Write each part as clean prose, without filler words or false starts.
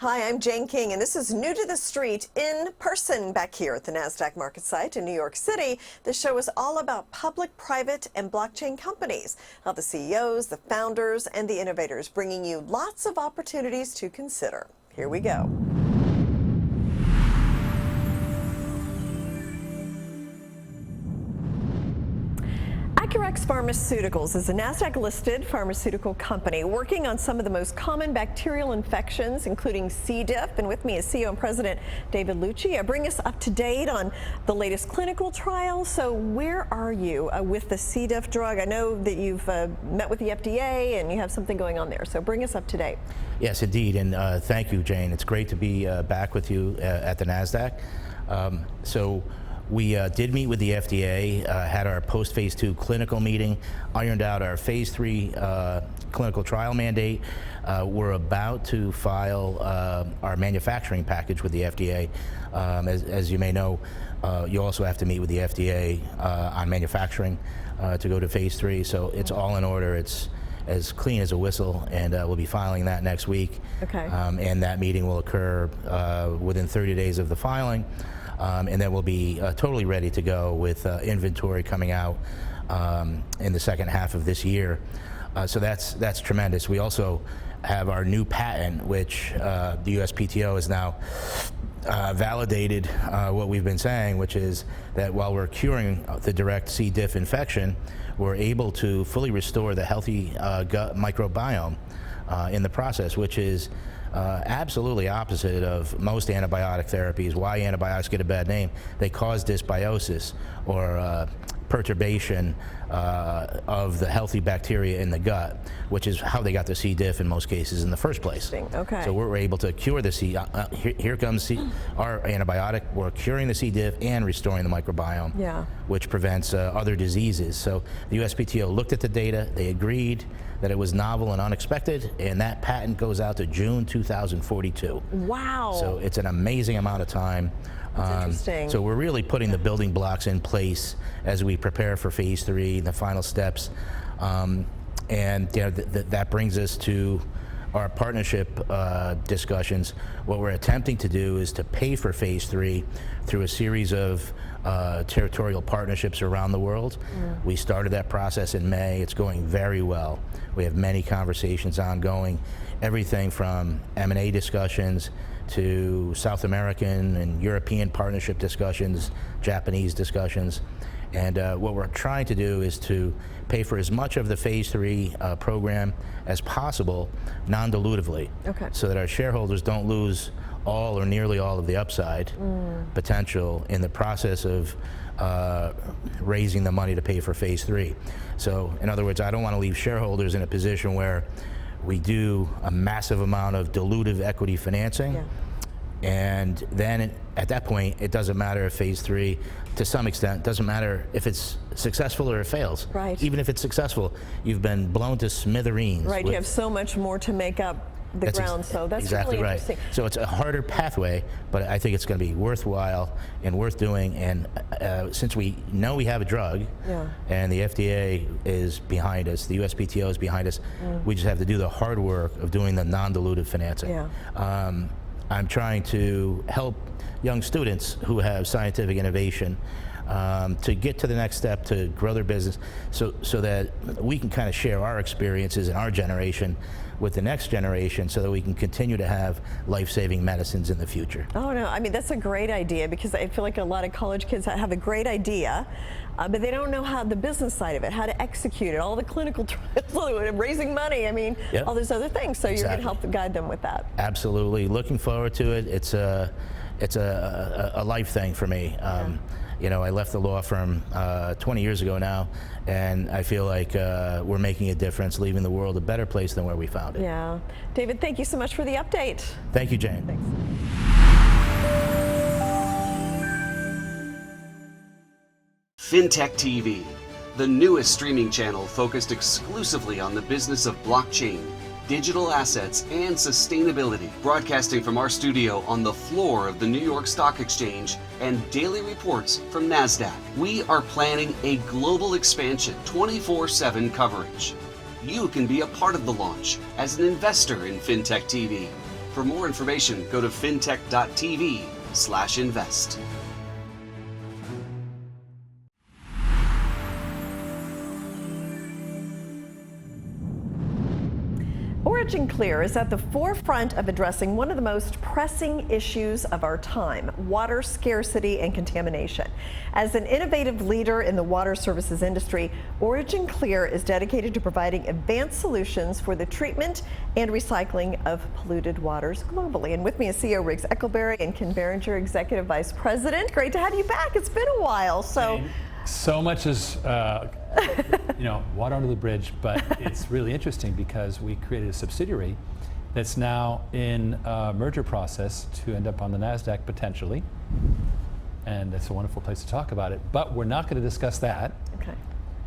Hi, I'm Jane King, and this is New to the Street in person back here at the NASDAQ market site in New York City. This show is all about public, private, and blockchain companies, how the CEOs, the founders, and the innovators bringing you lots of opportunities to consider. Here we go. Acurax Pharmaceuticals is a NASDAQ-listed pharmaceutical company working on some of the most common bacterial infections, including C. diff. And with me is CEO and President David Luci. Bring us up to date on the latest clinical trials. So where are you with the C. diff drug? I know that you've met with the FDA and you have something going on there. So bring us up to date. Yes, indeed. And thank you, Jane. It's great to be back with you at the NASDAQ. We did meet with the FDA, had our post-phase 2 clinical meeting, ironed out our phase 3 clinical trial mandate. We're about to file our manufacturing package with the FDA. As you may know, you also have to meet with the FDA on manufacturing to go to phase 3. So it's all in order. It's as clean as a whistle, and we'll be filing that next week. Okay. And that meeting will occur within 30 days of the filing. And then we'll be totally ready to go with inventory coming out in the second half of this year. So that's tremendous. We also have our new patent, which the USPTO has now validated what we've been saying, which is that while we're curing the direct C. diff infection, we're able to fully restore the healthy gut microbiome in the process, which is absolutely opposite of most antibiotic therapies. Why antibiotics get a bad name? They cause dysbiosis or perturbation of the healthy bacteria in the gut, which is how they got the C. diff in most cases in the first place. Okay. So we're able to cure the C. Here comes our antibiotic. We're curing the C. diff and restoring the microbiome, which prevents other diseases. So the USPTO looked at the data. They agreed that it was novel and unexpected, and that patent goes out to June 2042. Wow. So it's an amazing amount of time. That's interesting. So we're really putting the building blocks in place as we prepare for phase 3, the final steps. And you know, that brings us to our partnership discussions. What we're attempting to do is to pay for phase 3 through a series of territorial partnerships around the world. We started that process in May. It's going very well. We have many conversations ongoing, everything from M&A discussions to South American and European partnership discussions, Japanese discussions. And what we're trying to do is to pay for as much of the phase 3 program as possible non-dilutively, so that our shareholders don't lose all or nearly all of the upside potential in the process of raising the money to pay for phase 3. So in other words, I don't want to leave shareholders in a position where we do a massive amount of dilutive equity financing, and then at that point it doesn't matter if phase 3, to some extent, doesn't matter if it's successful or it fails. Right. Even if it's successful, you've been blown to smithereens. Right, you have so much more to make up the ground, so that's exactly really right. interesting. So it's a harder pathway, but I think it's going to be worthwhile and worth doing. And since we know we have a drug, and the FDA is behind us, the USPTO is behind us, we just have to do the hard work of doing the non-dilutive financing. I'm trying to help young students who have scientific innovation to get to the next step, to grow their business, so that we can kind of share our experiences in our generation with the next generation, so that we can continue to have life-saving medicines in the future. Oh no, I mean, that's a great idea, because I feel like a lot of college kids have a great idea, but they don't know how the business side of it, how to execute it, all the clinical trials, raising money, I mean, all those other things. So you're going to help guide them with that. Absolutely, looking forward to it. It's a life thing for me. You know, I left the law firm 20 years ago now, and I feel like we're making a difference, leaving the world a better place than where we found it. Yeah. David, thank you so much for the update. Thank you, Jane. Thanks. Fintech TV, the newest streaming channel focused exclusively on the business of blockchain, digital assets, and sustainability. Broadcasting from our studio on the floor of the New York Stock Exchange and daily reports from NASDAQ. We are planning a global expansion, 24/7 coverage. You can be a part of the launch as an investor in Fintech TV. For more information, go to fintech.tv/invest. OriginClear is at the forefront of addressing one of the most pressing issues of our time, water scarcity and contamination. As an innovative leader in the water services industry, OriginClear is dedicated to providing advanced solutions for the treatment and recycling of polluted waters globally. And with me is CEO Eckelberry and Ken Berenger, Executive Vice President. Great to have you back. It's been a while. So much is, water under the bridge, but it's really interesting because we created a subsidiary that's now in a merger process to end up on the NASDAQ potentially. And it's a wonderful place to talk about it, but we're not going to discuss that. Okay.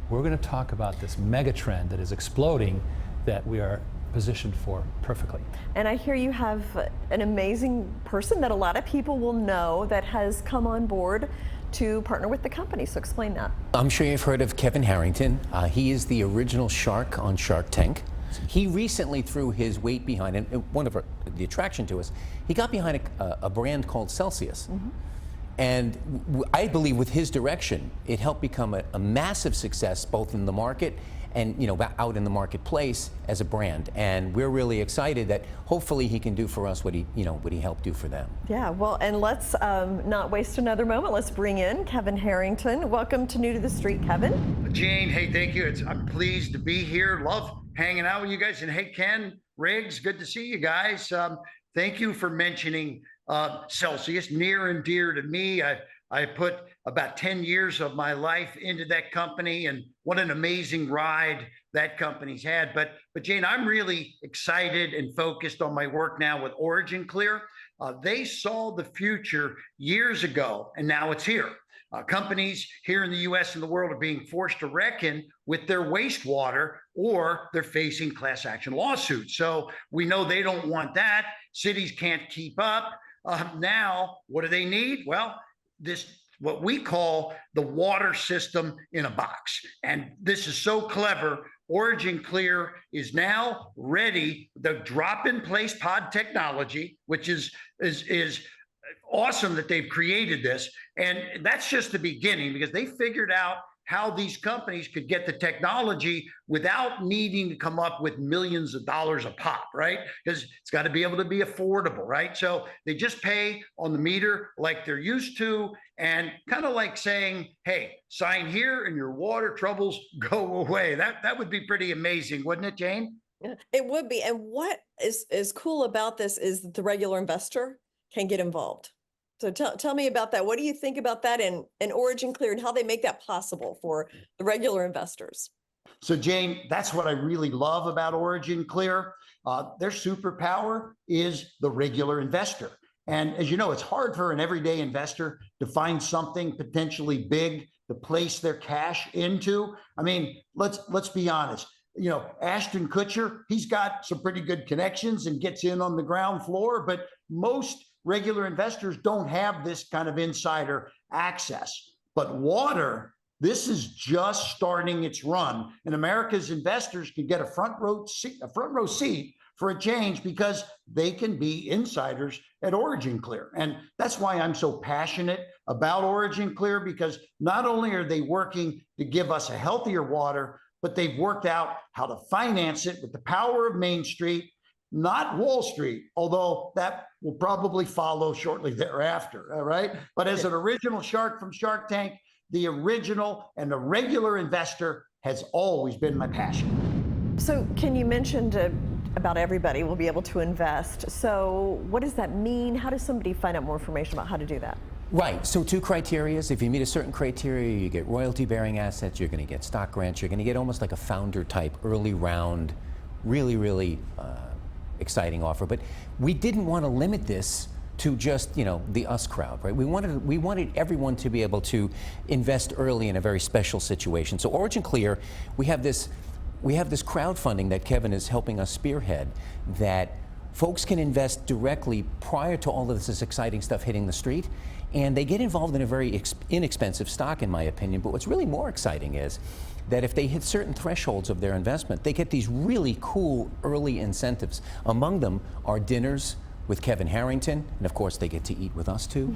We're going to talk about this mega trend that is exploding that we are positioned for perfectly. And I hear you have an amazing person that a lot of people will know that has come on board to partner with the company. So explain that. I'm sure you've heard of Kevin Harrington. He is the original shark on Shark Tank. He recently threw his weight behind, and one of the attraction to us, he got behind a brand called Celsius. Mm-hmm. And I believe with his direction, it helped become a massive success both in the market and out in the marketplace as a brand. And we're really excited that hopefully he can do for us what he helped do for them. Yeah, well, and let's not waste another moment. Let's bring in Kevin Harrington. Welcome to New to the Street, Kevin. Jane, hey, thank you. I'm pleased to be here. Love hanging out with you guys. And hey, Ken, Riggs, good to see you guys. Thank you for mentioning Celsius, near and dear to me. I put about 10 years of my life into that company, and what an amazing ride that company's had. But Jane, I'm really excited and focused on my work now with OriginClear. They saw the future years ago, and now it's here. Companies here in the US and the world are being forced to reckon with their wastewater, or they're facing class action lawsuits. So we know they don't want that. Cities can't keep up. Now, what do they need? Well, this, what we call the water system in a box. And this is so clever. OriginClear is now ready. The drop-in-place pod technology, which is awesome that they've created this. And that's just the beginning, because they figured out how these companies could get the technology without needing to come up with millions of dollars a pop, right? Because it's got to be able to be affordable, right? So they just pay on the meter like they're used to, and kind of like saying, hey, sign here and your water troubles go away. That would be pretty amazing, wouldn't it, Jane? Yeah, it would be. And what is cool about this is that the regular investor can get involved. So tell me about that. What do you think about that and OriginClear and how they make that possible for the regular investors? So Jane, that's what I really love about OriginClear. Their superpower is the regular investor. And as you know, it's hard for an everyday investor to find something potentially big to place their cash into. I mean, let's be honest. Ashton Kutcher, he's got some pretty good connections and gets in on the ground floor, but most regular investors don't have this kind of insider access. But water, this is just starting its run, and America's investors can get a front row seat for a change, because they can be insiders at OriginClear. And that's why I'm so passionate about OriginClear, because not only are they working to give us a healthier water, but they've worked out how to finance it with the power of Main Street, not Wall Street, although that will probably follow shortly thereafter, all right? But as an original shark from Shark Tank, the original and the regular investor has always been my passion. So Ken, you mentioned about everybody will be able to invest. So what does that mean? How does somebody find out more information about how to do that? Right, so 2 criteria. If you meet a certain criteria, you get royalty-bearing assets, you're going to get stock grants, you're going to get almost like a founder type early round, really exciting offer. But we didn't want to limit this to just the us crowd, right? We wanted everyone to be able to invest early in a very special situation. So OriginClear, we have this crowdfunding that Kevin is helping us spearhead, that folks can invest directly prior to all of this exciting stuff hitting the street, and they get involved in a very inexpensive stock, in my opinion. But what's really more exciting is that if they hit certain thresholds of their investment, they get these really cool early incentives. Among them are dinners with Kevin Harrington, and of course they get to eat with us too.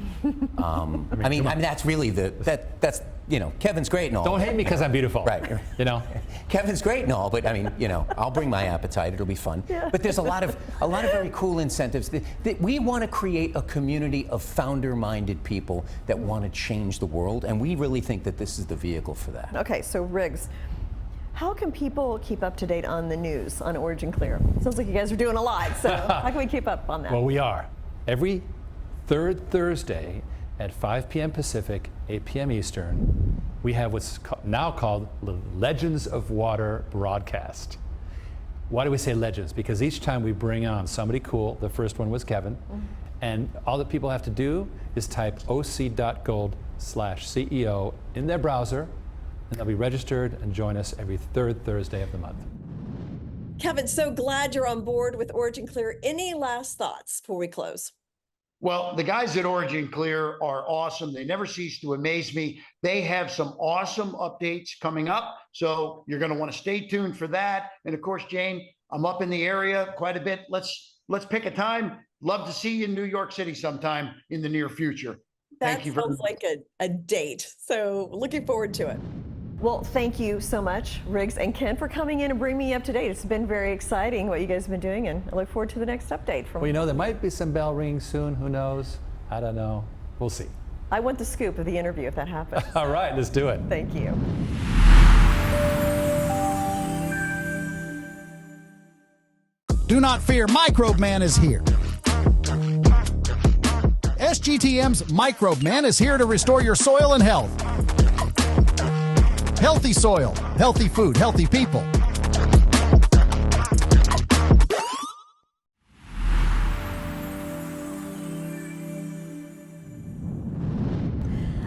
I mean, that's really that's you know, Kevin's great and all. Don't hate me because I'm beautiful. Right. You know, Kevin's great and all, but I mean, you know, I'll bring my appetite. It'll be fun. Yeah. But there's a lot of very cool incentives. We want to create a community of founder-minded people that want to change the world, and we really think that this is the vehicle for that. Okay, so Riggs, how can people keep up to date on the news on OriginClear? Sounds like you guys are doing a lot, so how can we keep up on that? well, we are. Every third Thursday at 5 p.m. Pacific, 8 p.m. Eastern, we have what's now called the Legends of Water broadcast. Why do we say legends? Because each time we bring on somebody cool. The first one was Kevin. And all that people have to do is type oc.gold/CEO in their browser, and they'll be registered and join us every third Thursday of the month. Kevin, so glad you're on board with OriginClear. Any last thoughts before we close? Well, the guys at OriginClear are awesome. They never cease to amaze me. They have some awesome updates coming up, so you're going to want to stay tuned for that. And of course, Jane, I'm up in the area quite a bit. Let's pick a time. Love to see you in New York City sometime in the near future. Thank you very much. That sounds like a date, so looking forward to it. Well, thank you so much, Riggs and Ken, for coming in and bringing me up to date. It's been very exciting what you guys have been doing, and I look forward to the next update. Well, you know, there might be some bell ringing soon. Who knows? I don't know. We'll see. I want the scoop of the interview if that happens. All right, let's do it. Thank you. Do not fear, Microban is here. SGTM's Microban is here to restore your soil and health. Healthy soil, healthy food, healthy people.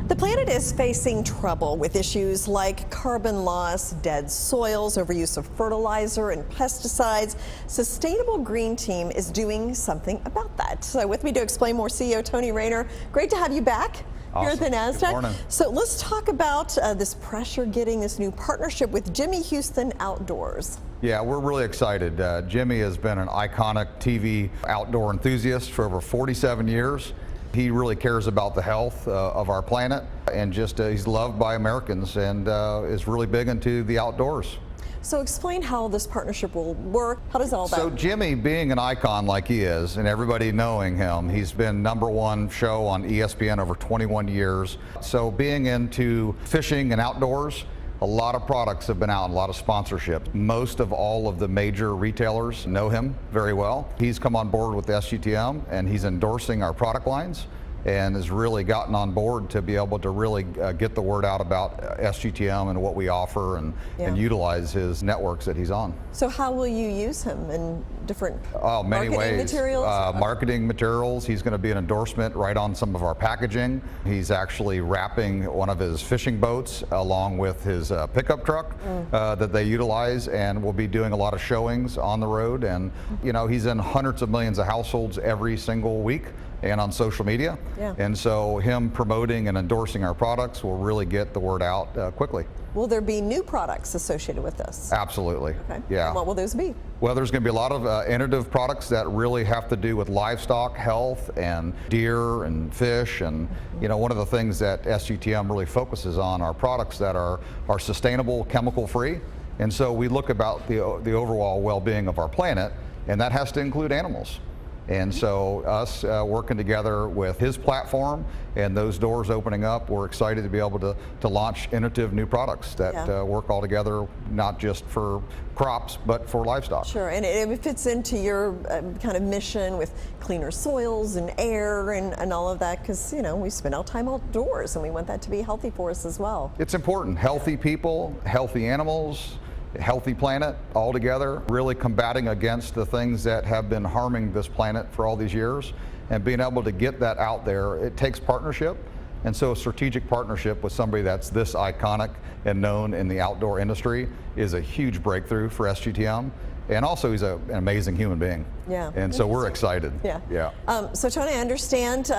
The planet is facing trouble with issues like carbon loss, dead soils, overuse of fertilizer and pesticides. Sustainable Green Team is doing something about that. So with me to explain more, CEO Tony Raynor. Great to have you back. Here at the NASDAQ. Good morning. So let's talk about this pressure getting this new partnership with Jimmy Houston Outdoors. Yeah, we're really excited. Jimmy has been an iconic TV outdoor enthusiast for over 47 years. He really cares about the health of our planet, and just he's loved by Americans, and is really big into the outdoors. So explain how this partnership will work. How does all that? So Jimmy, being an icon like he is, and everybody knowing him, he's been #1 show on ESPN over 21 years. So being into fishing and outdoors, a lot of products have been out, a lot of sponsorships. Most of all of the major retailers know him very well. He's come on board with SGTM, and he's endorsing our product lines, and has really gotten on board to be able to really get the word out about SGTM and what we offer, and utilize his networks that he's on. So how will you use him in different many marketing ways. materials? Marketing materials. He's going to be an endorsement right on some of our packaging. He's actually wrapping one of his fishing boats along with his pickup truck that they utilize, and we'll be doing a lot of showings on the road. And you know, he's in hundreds of millions of households every single week, and on social media. And so him promoting and endorsing our products will really get the word out quickly. Will there be new products associated with this? Absolutely. Okay. Yeah. What will those be? Well, there's going to be a lot of innovative products that really have to do with livestock health and deer and fish. And you know, one of the things that SGTM really focuses on are products that are sustainable, chemical free. And so we look about the overall well-being of our planet, and that has to include animals. And so us working together with his platform and those doors opening up, we're excited to be able to launch innovative new products that work all together, not just for crops, but for livestock. Sure, and it fits into your kind of mission with cleaner soils and air and all of that, because you know, we spend our time outdoors and we want that to be healthy for us as well. It's important. Healthy people, healthy animals, healthy planet all together, really combating against the things that have been harming this planet for all these years, and being able to get that out there. It takes partnership, and so a strategic partnership with somebody that's this iconic and known in the outdoor industry is a huge breakthrough for SGTM. And also, he's an amazing human being. Yeah. And so we're excited. Yeah. Yeah. So Tony, I understand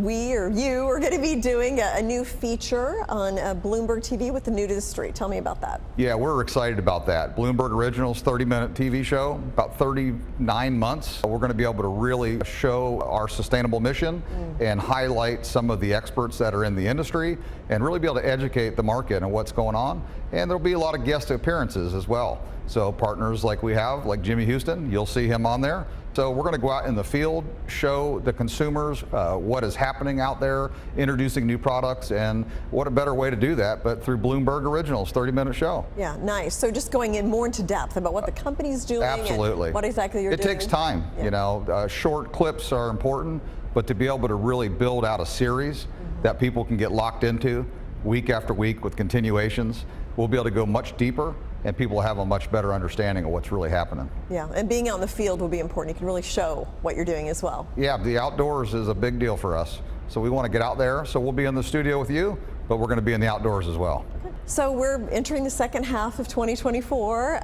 we or you are going to be doing a new feature on Bloomberg TV with the New to the Street. Tell me about that. Yeah, we're excited about that. Bloomberg Originals 30-minute TV show, about 39 months. We're going to be able to really show our sustainable mission and highlight some of the experts that are in the industry and really be able to educate the market on what's going on. And there'll be a lot of guest appearances as well. So partners like we have, like Jimmy Houston, you'll see him on there. So we're going to go out in the field, show the consumers what is happening out there, introducing new products, and what a better way to do that but through Bloomberg Originals 30-minute show. Yeah, nice. So just going in more into depth about what the company's doing. Absolutely. And what exactly you're doing. It takes time. Yeah. You know, short clips are important, but to be able to really build out a series that people can get locked into week after week with continuations, we'll be able to go much deeper and people will have a much better understanding of what's really happening. Yeah, and being out in the field will be important. You can really show what you're doing as well. Yeah, the outdoors is a big deal for us. So we want to get out there. So we'll be in the studio with you, but we're going to be in the outdoors as well. Okay. So we're entering the second half of 2024.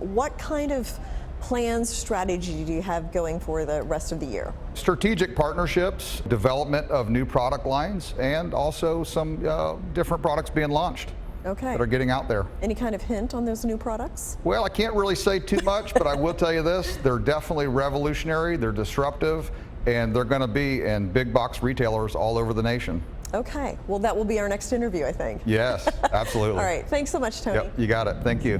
What kind of plans, strategy do you have going for the rest of the year? Strategic partnerships, development of new product lines, and also some different products being launched. Okay. That are getting out there. Any kind of hint on those new products? Well, I can't really say too much, but I will tell you this, they're definitely revolutionary, they're disruptive, and they're going to be in big box retailers all over the nation. Okay, well that will be our next interview, I think. Yes, absolutely. All right, thanks so much, Tony. Yep, you got it. Thank you.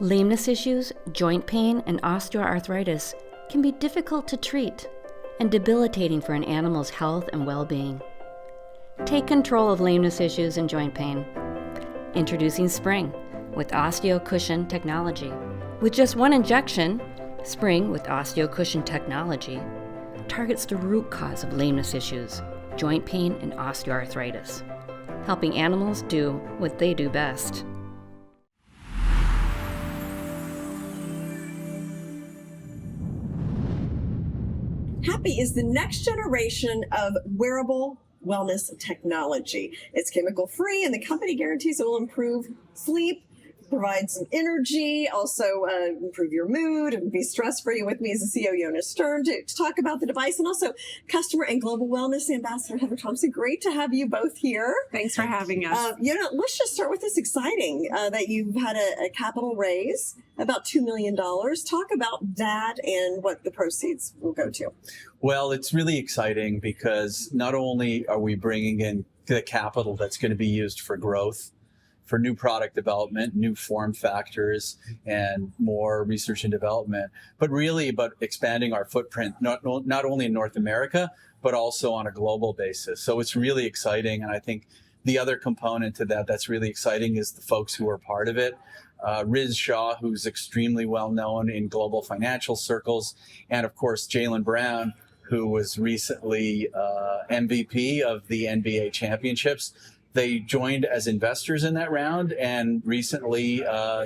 Lameness issues, joint pain, and osteoarthritis can be difficult to treat and debilitating for an animal's health and well-being. Take control of lameness issues and joint pain. Introducing Spring with OsteoCushion technology. With just one injection, Spring with OsteoCushion technology targets the root cause of lameness issues, joint pain, and osteoarthritis, helping animals do what they do best. Hapbee is the next generation of wearable wellness technology. It's chemical free and the company guarantees it will improve sleep, provide some energy, also improve your mood and be stress free. With me is the CEO Yona Shtern to talk about the device, and also customer and global wellness ambassador Heather Thomson. Great to have you both here. Thanks for having us. Yona, let's just start with this exciting that you've had a capital raise, about $2 million. Talk about that and what the proceeds will go to. Well, it's really exciting because not only are we bringing in the capital that's going to be used for growth, for new product development, new form factors, and more research and development, but really about expanding our footprint, not only in North America, but also on a global basis. So it's really exciting. And I think the other component to that that's really exciting is the folks who are part of it. Riz Shah, who's extremely well known in global financial circles, and of course, Jaylen Brown, who was recently MVP of the NBA championships. They joined as investors in that round and recently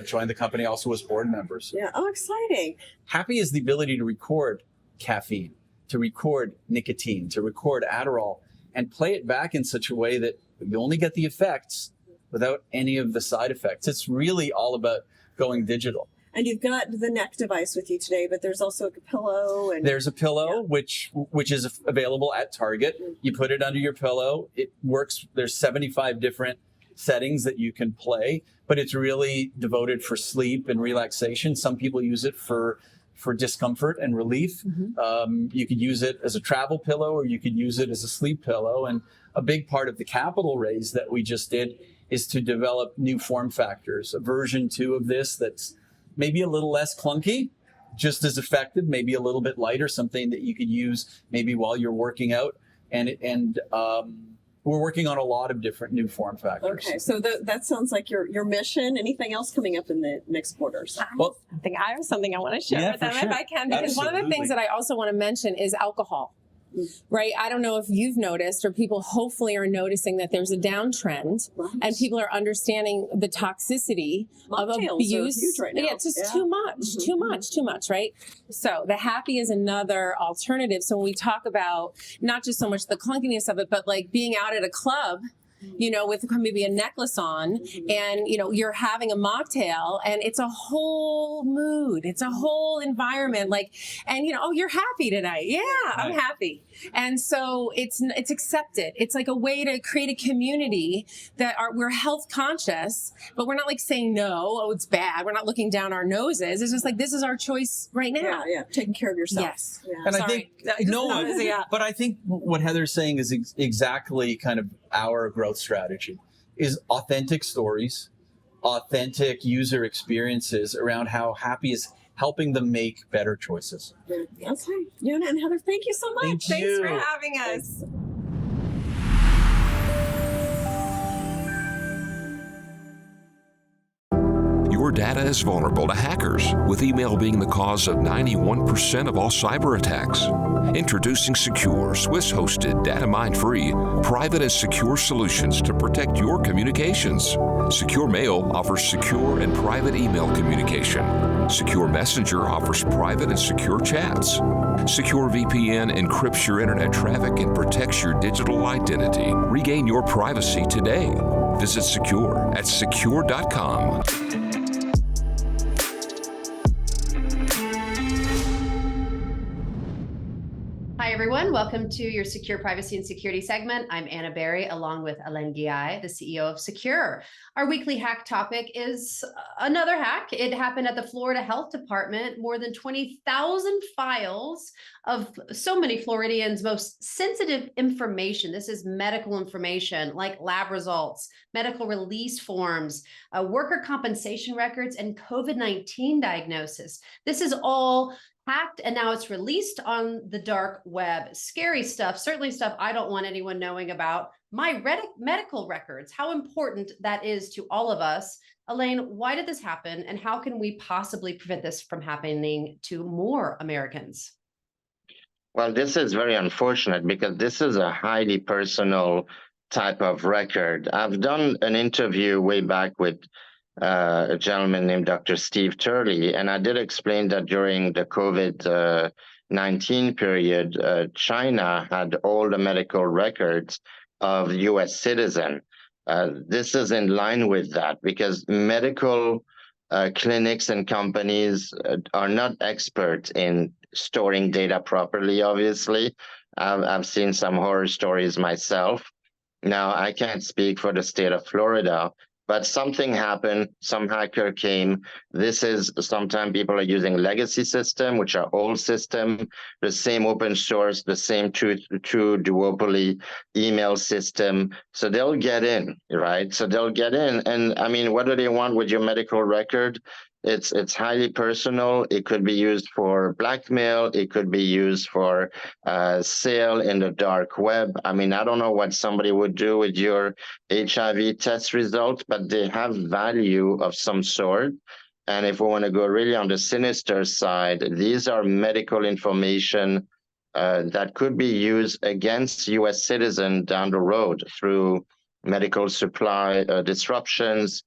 joined the company also as board members. Yeah, oh, exciting. Hapbee is the ability to record caffeine, to record nicotine, to record Adderall, and play it back in such a way that you only get the effects without any of the side effects. It's really all about going digital. And you've got the neck device with you today, but there's also a pillow. And there's a pillow, yeah, which is available at Target. You put it under your pillow. It works. There's 75 different settings that you can play, but it's really devoted for sleep and relaxation. Some people use it for discomfort and relief. You could use it as a travel pillow, or you could use it as a sleep pillow. And a big part of the capital raise that we just did is to develop new form factors, a version 2 of this that's maybe a little less clunky, just as effective, maybe a little bit lighter, something that you could use maybe while you're working out. And we're working on a lot of different new form factors. Okay, so that sounds like your mission. Anything else coming up in the next quarters? Well, I think I have something I want to share with them if I can, because one of the things that I also want to mention is alcohol. Right? I don't know if you've noticed, or people hopefully are noticing, that there's a downtrend, and people are understanding the toxicity of abuse. Are huge right now. Yeah, it's just too much, right? So the Hapbee is another alternative. So when we talk about not just so much the clunkiness of it, but like being out at a club with maybe a necklace on, and you're having a mocktail, and it's a whole mood, it's a whole environment, and oh, you're happy tonight. Yeah, I'm happy. And so it's accepted. It's like a way to create a community that we're health conscious, but we're not saying no, oh, it's bad. We're not looking down our noses. It's just this is our choice right now. Yeah, taking care of yourself. Yes. Yeah. And Sorry. but I think what Heather's saying is exactly kind of our growth strategy is authentic stories, authentic user experiences around how Hapbee is helping them make better choices. Okay. Yona and Heather, thank you so much. Thanks for having us. Your data is vulnerable to hackers, with email being the cause of 91% of all cyber attacks. Introducing Secure, Swiss-hosted, data-mine-free, private and secure solutions to protect your communications. Secure Mail offers secure and private email communication. Secure Messenger offers private and secure chats. Secure VPN encrypts your internet traffic and protects your digital identity. Regain your privacy today. Visit Secure at secure.com. Hi, everyone. Welcome to your Secure Privacy and Security segment. I'm Anna Berry, along with Ellen Guillai, the CEO of Secure. Our weekly hack topic is another hack. It happened at the Florida Health Department. More than 20,000 files of so many Floridians' most sensitive information. This is medical information like lab results, medical release forms, worker compensation records, and COVID-19 diagnosis. This is all hacked, and now it's released on the dark web. Scary stuff, certainly stuff I don't want anyone knowing about. My medical records, how important that is to all of us. Elaine, why did this happen, and how can we possibly prevent this from happening to more Americans? Well, this is very unfortunate because this is a highly personal type of record. I've done an interview way back with a gentleman named Dr. Steve Turley, and I did explain that during the COVID-19 period, China had all the medical records of U.S. citizens. This is in line with that because medical clinics and companies are not experts in storing data properly, obviously. I've seen some horror stories myself. Now, I can't speak for the state of Florida, but something happened, some hacker came. This is sometimes people are using legacy system, which are old system, the same open source, the same true duopoly email system. So they'll get in, right? So they'll get in. And I mean, what do they want with your medical record? It's highly personal. It could be used for blackmail. It could be used for sale in the dark web. I mean, I don't know what somebody would do with your HIV test results, but they have value of some sort. And if we want to go really on the sinister side, these are medical information that could be used against U.S. citizens down the road through medical supply disruptions,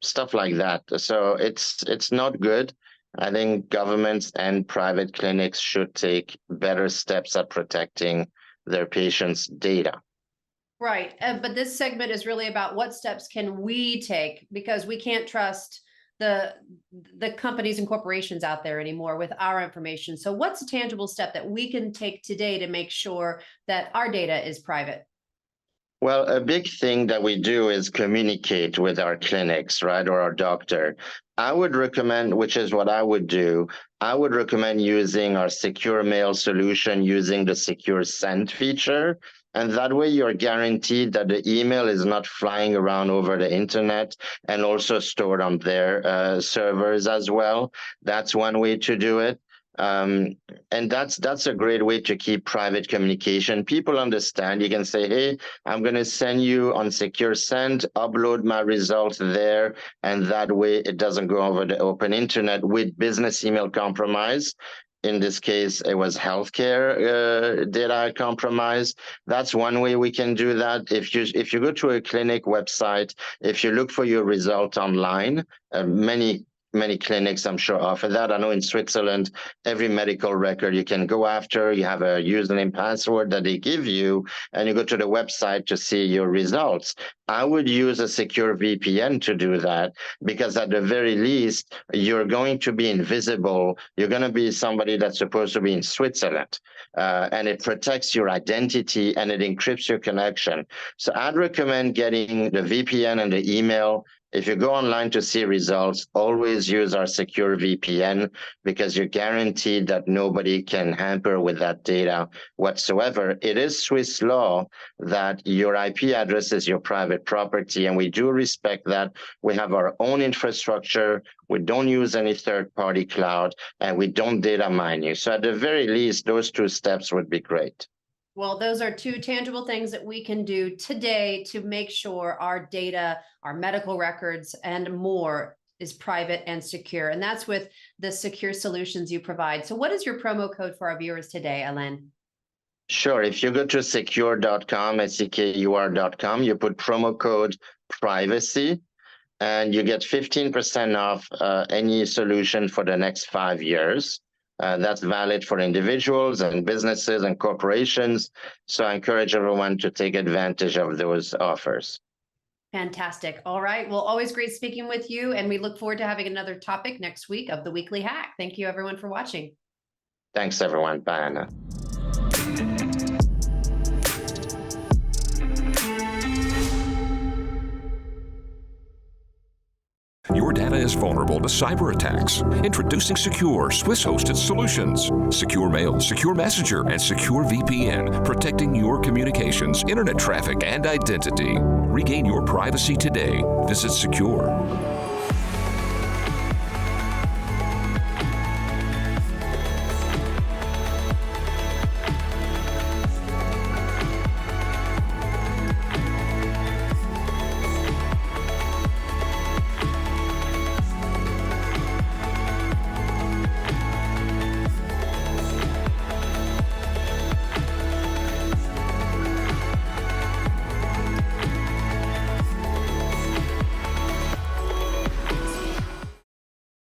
stuff like that. So it's not good. I think governments and private clinics should take better steps at protecting their patients' data. Right. But this segment is really about what steps can we take, because we can't trust the companies and corporations out there anymore with our information. So what's a tangible step that we can take today to make sure that our data is private? Well, a big thing that we do is communicate with our clinics, right, or our doctor. I would recommend, which is what I would do, I would recommend using our secure mail solution using the secure send feature. And that way you're guaranteed that the email is not flying around over the internet and also stored on their servers as well. That's one way to do it. And that's a great way to keep private communication. People understand. You can say, hey, I'm going to send you on Secure Send, upload my results there, and that way it doesn't go over the open internet with business email compromise. In this case, it was healthcare data compromise. That's one way we can do that. If you go to a clinic website, if you look for your result online, many many clinics, I'm sure, offer that. I know in Switzerland, every medical record you can go after, you have a username, password that they give you, and you go to the website to see your results. I would use a secure VPN to do that, because at the very least, you're going to be invisible. You're going to be somebody that's supposed to be in Switzerland, and it protects your identity and it encrypts your connection. So I'd recommend getting the VPN and the email. If you go online to see results, always use our secure VPN, because you're guaranteed that nobody can hamper with that data whatsoever. It is Swiss law that your IP address is your private property, and we do respect that. We have our own infrastructure. We don't use any third-party cloud, and we don't data mine you. So at the very least, those 2 steps would be great. Well, those are 2 tangible things that we can do today to make sure our data, our medical records, and more is private and secure. And that's with the secure solutions you provide. So what is your promo code for our viewers today, Alain? Sure. If you go to secure.com, secur.com, you put promo code privacy, and you get 15% off any solution for the next 5 years. That's valid for individuals and businesses and corporations. So I encourage everyone to take advantage of those offers. Fantastic. All right. Well, always great speaking with you. And we look forward to having another topic next week of the Weekly Hack. Thank you, everyone, for watching. Thanks, everyone. Bye, Anna. Your data is vulnerable to cyber attacks. Introducing secure Swiss-hosted solutions. Secure Mail, Secure Messenger, and Secure VPN, protecting your communications, internet traffic, and identity. Regain your privacy today. Visit Secure.